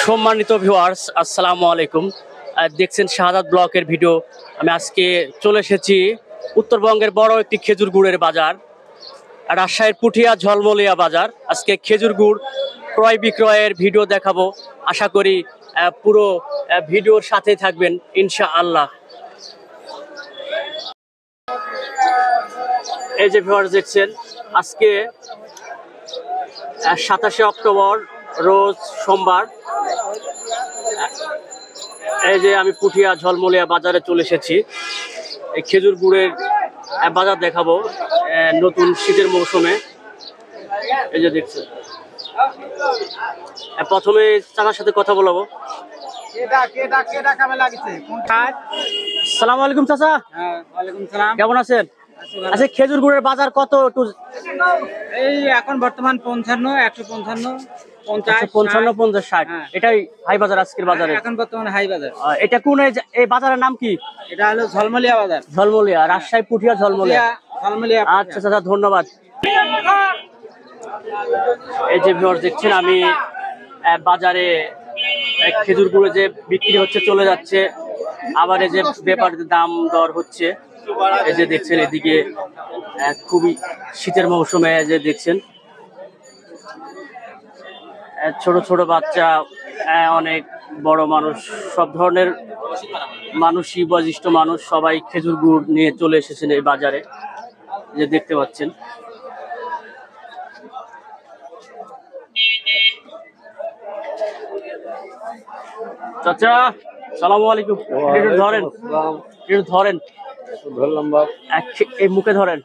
সম্মানিত ভিউয়ার্স, আসসালামু আলাইকুম। দেখছেন শাহাদাত ব্লকের ভিডিও। আমি আজকে চলে এসেছি উত্তরবঙ্গের বড় একটি খেজুর গুড়ের বাজার, রাজশাহীর পুঠিয়া ঝলমলিয়া বাজার। আজকে খেজুর গুড় ক্রয় বিক্রয়ের ভিডিও দেখাবো। আশা করি পুরো ভিডিওর সাথে থাকবেন ইনশাআল্লাহ। এই যে ভিউয়ার্স দেখছেন, আজকে 27শে অক্টোবর রোজ সোমবার। এই যে আমি পুঠিয়া ঝলমলিয়া বাজারে চলে এসেছি। এই খেজুর গুড়ের বাজার দেখাবো নতুন শীতের মৌসুমে। এই যে দেখছেন, প্রথমে চাচার সাথে কথা বলবো। আসসালামু আলাইকুম চাচা। কেমন আছেন? আচ্ছা, খেজুর গুড়ের বাজার কত একটু? এই এখন বর্তমান 55, 155, 50, 55, 50, 60। এটাই হাই বাজার আজকের বাজারে। এখন বর্তমানে হাই বাজার। এটা কোন এই বাজারের নাম কি? এটা হলো ঝলমলিয়া বাজার। ঝলমলিয়া, রাজশাহী পুঠিয়া ঝলমলিয়া। ঝলমলিয়া। আচ্ছা চাচা, ধন্যবাদ। এই যে ভিউয়ার্স দেখছেন, আমি বাজারে খেজুর গুড়ে যে বিক্রি হচ্ছে চলে যাচ্ছে, আবার এই যে ব্যাপারীদের দাম দর হচ্ছে। এই যে দেখছেন এদিকে খুবই শীতের মৌসুমে যে দেখছেন ছোট ছোট বাচ্চা, অনেক বড় মানুষ, সব ধরনের মানুষই, বয়োজ্যেষ্ঠ মানুষ সবাই খেজুর গুড় নিয়ে চলে এসেছেন এই বাজারে, যে দেখতে পাচ্ছেন। চাচা সালামু আলাইকুম। একটু ধরেন, একটু ধরেন, ধরলাম এই মুখে ধরেন।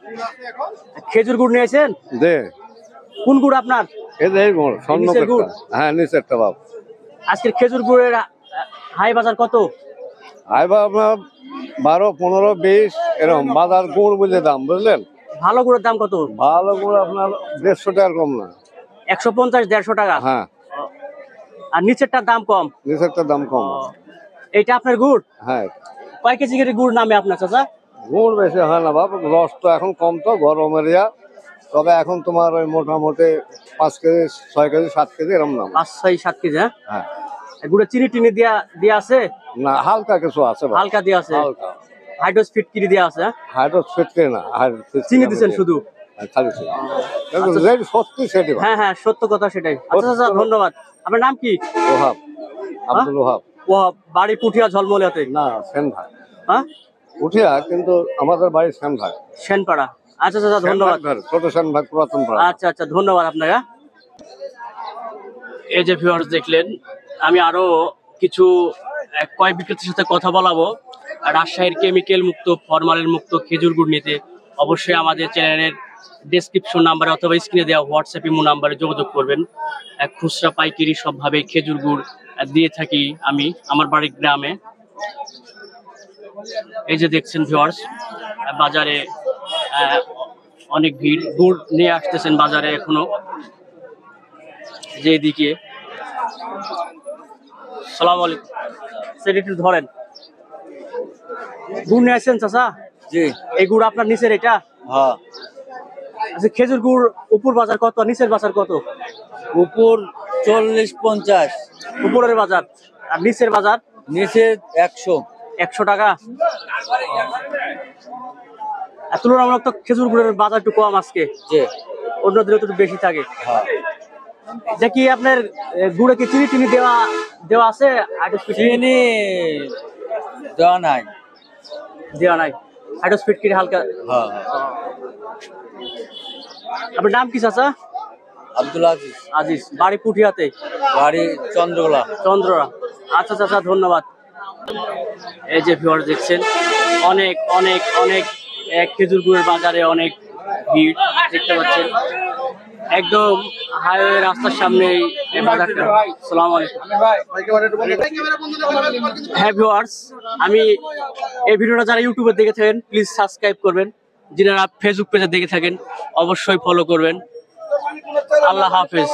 খেজুর গুড় নিয়েছেন? কোন গুড় আপনার? নিচের গুড়? হ্যাঁ, নিচেরটা বাপ। আজকের খেজুর গুড়ের হাই বাজার কত? আইবা আপনার 12, 15, 20 এরকম বাজার গুড় বুঝে দাম, বুঝলেন? ভালো গুড়ের দাম কত? ভালো গুড় আপনার 150 টাকার কম না। 150, 150 টাকা। হ্যাঁ, আর নিচেরটার দাম কম? নিচেরটার দাম কম। এটা আপনার গুড়? হ্যাঁ। কয় কেজি করে গুড় নামে আপনার চাচা? গুড় বেশি হয় না বাপ, রস তো এখন কম, তো গরমের ইয়া। তবে এখন তোমার ওই মোটামুটি 5 কেজি, 6 কেজি, 7 কেজি এরকম নাম। 5, 6, 7 কেজি। হ্যাঁ। গুড়ে চিনি টিনি দিয়া আছে না, হালকা কিছু আছে, হালকা দিয়া আছে। হালকা হাইড্রোস ফিটকিরি দিয়া আছে। হাইড্রোস ফিটকে না, চিনি দিবেন শুধু? খালি সত্যি সেটি। হ্যাঁ হ্যাঁ, সত্য কথা সেটাই। আচ্ছা চাচা, ধন্যবাদ। আপনার নাম কি? ওহাব, আব্দুল ওহাব। ওহাব, বাড়ি পুঠিয়া ঝলমলিয়াতে? না, সেন ভাই। হ্যাঁ, পুঠিয়া, কিন্তু আমাদের বাড়ি সেন ভাই, সেনপাড়া। আচ্ছা চাচা, ধন্যবাদ। ছোট সেন ভাই, পুরাতন পাড়া। আচ্ছা আচ্ছা, ধন্যবাদ আপনাকে। এই যে ভিউয়ার্স দেখলেন, আমি আরো কিছু কয় বিক্রেতার সাথে কথা বলাবো রাজশাহীর কেমিক্যাল মুক্ত, ফরমালিন মুক্ত খেজুর গুড় নিতে। অবশ্যই আমাদের চ্যানেলের ডেসক্রিপশন নাম্বারে অথবা স্ক্রিনে দেওয়া হোয়াটসঅ্যাপ ইমো নাম্বারে যোগাযোগ করবেন। খুচরা পাইকারি সবভাবে খেজুর গুড় দিয়ে থাকি আমি আমার বাড়ির গ্রামে। এই যে দেখছেন ভিউয়ার্স, বাজারে অনেক ভিড়, গুড় নিয়ে আসতেছেন বাজারে এখনো। যে দিকে সালাম আলাইকুম, সেটা একটু ধরেন। গুড় নিয়ে আসছেন চাচা? জি। এই গুড় আপনার নিচের এটা? হ্যাঁ। আচ্ছা, খেজুর গুড় উপর বাজার কত, নিচের বাজার কত? উপর 40, 50। উপরের বাজার। আর নিচের বাজার? নিচে 100। 100 টাকা। আর তুলনামূলক তো খেজুর গুড়ের বাজার একটু কম আজকে। জি। অন্য দিনে তো একটু বেশি থাকে। হ্যাঁ। এটা কি আপনার গুড়ে কি চিনি টিনি দেওয়া আছে? চিনি দেওয়া নাই। দেওয়া নাই, হাইড্রোস ফিটকিরি হালকা। হ্যাঁ। আপনার নাম কি চাচা? আব্দুল আজিজ। আজিজ, বাড়ি পুঠিয়াতে? বাড়ি চন্দ্রগোলা। চন্দ্ররা। আচ্ছা চাচা, ধন্যবাদ। এই যে ভিউয়ার্স দেখছেন, অনেক অনেক অনেক খেজুর গুড়ের বাজারে অনেক ভিড় দেখতে পাচ্ছেন। একদম হাইওয়ে রাস্তার সামনে এই বাজারটা। আসসালামু আলাইকুম। হ্যাঁ ভিউয়ার্স, আমি এই ভিডিওটা যারা ইউটিউবে দেখে থাকেন প্লিজ সাবস্ক্রাইব করবেন। যারা ফেসবুক পেজে দেখে থাকেন অবশ্যই ফলো করবেন। আল্লাহ হাফেজ।